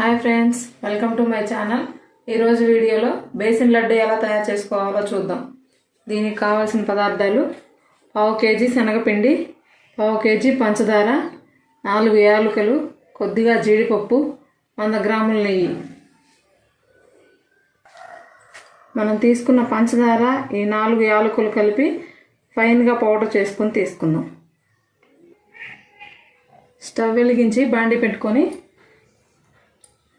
Hi friends, welcome to my channel. ఈరోజు వీడియోలో basin laddu ఎలా తయారు చేసుకోవాలో చూద్దాం. దీనికి కావాల్సిన పదార్థాలు: 1/2 కేజీ శనగపిండి, 1/2 కేజీ పంచదార, 4 యాలకులు, కొద్దిగా జీడిపప్పు, 100 గ్రాముల నెయ్యి. మనం తీసుకున్న పంచదార ఈ 4 యాలకులు కలిపి ఫైన్గా పౌడర్ చేసుకొని తీసుకుందాం. స్టవ్ వెలిగించి బాండి పెట్టుకొని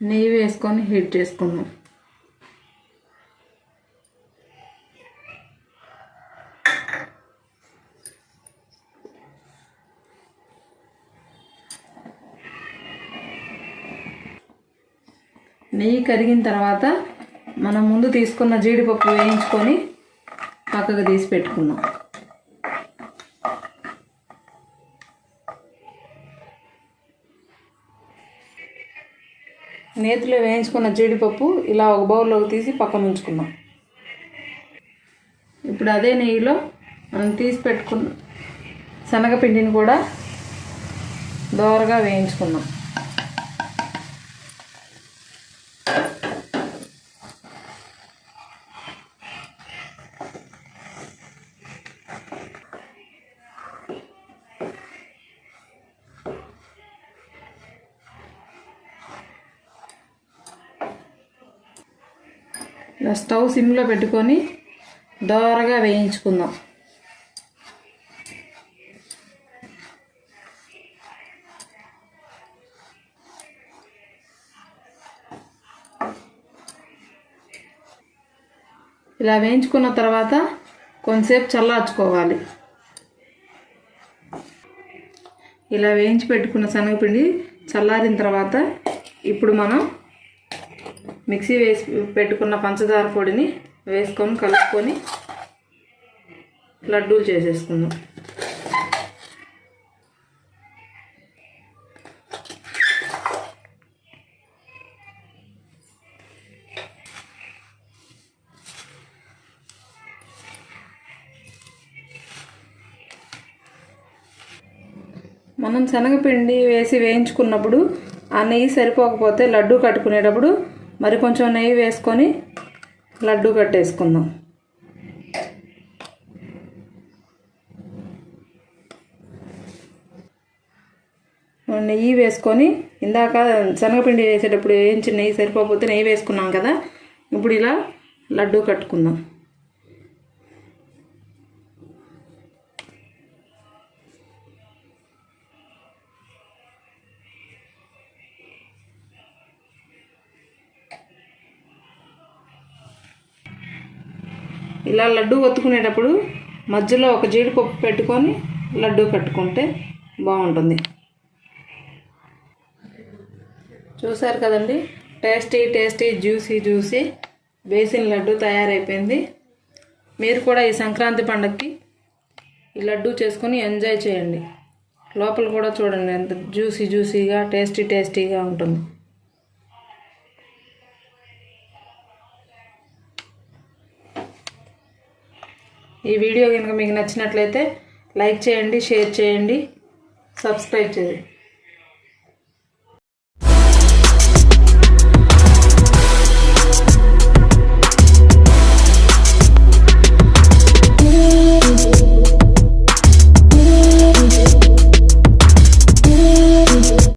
నెయ్యి వేసుకొని హీట్ చేసుకుందాం. నెయ్యి కరిగిన తర్వాత మనం ముందు తీసుకున్న జీడిపప్పు వేయించుకొని పక్కకు తీసి పెట్టుకుందాం. నేతిలో వేయించుకున్న జీడిపప్పు ఇలా ఒక బౌల్లోకి తీసి పక్కన ఉంచుకుందాం. ఇప్పుడు అదే నెయ్యిలో మనం తీసి పెట్టుకున్న శనగపిండిని కూడా దోరగా వేయించుకుందాం. ఇలా స్టవ్ సిమ్లో పెట్టుకొని దోరగా వేయించుకుందాం. ఇలా వేయించుకున్న తర్వాత కొంతసేపు చల్లార్చుకోవాలి. ఇలా వేయించి పెట్టుకున్న శనగపిండి చల్లారిన తర్వాత ఇప్పుడు మనం మిక్సీ వేసి పెట్టుకున్న పంచదార పొడిని వేసుకొని కలుపుకొని లడ్డూలు చేసేసుకుందాం. మనం శనగపిండి వేసి వేయించుకున్నప్పుడు ఆ నెయ్యి సరిపోకపోతే లడ్డు కట్టుకునేటప్పుడు మరి కొంచెం నెయ్యి వేసుకొని లడ్డు కట్టేసుకుందాం. నెయ్యి వేసుకొని ఇందాక శనగపిండి వేసేటప్పుడు వేయించి నెయ్యి సరిపోకపోతే నెయ్యి వేసుకున్నాం కదా, ఇప్పుడు ఇలా లడ్డు కట్టుకుందాం. ఇలా లడ్డు ఒత్తుకునేటప్పుడు మధ్యలో ఒక జీడిపప్పు పెట్టుకొని లడ్డు కట్టుకుంటే బాగుంటుంది. చూసారు కదండి, టేస్టీ జ్యూసీ బేసిన్ లడ్డు తయారైపోయింది. మీరు కూడా ఈ సంక్రాంతి పండగకి ఈ లడ్డు చేసుకొని ఎంజాయ్ చేయండి. లోపల కూడా చూడండి ఎంత జ్యూసీగా టేస్టీగా ఉంటుంది. ఈ వీడియో కనుక మీకు నచ్చినట్లయితే లైక్ చేయండి, షేర్ చేయండి, సబ్స్క్రైబ్ చేయండి.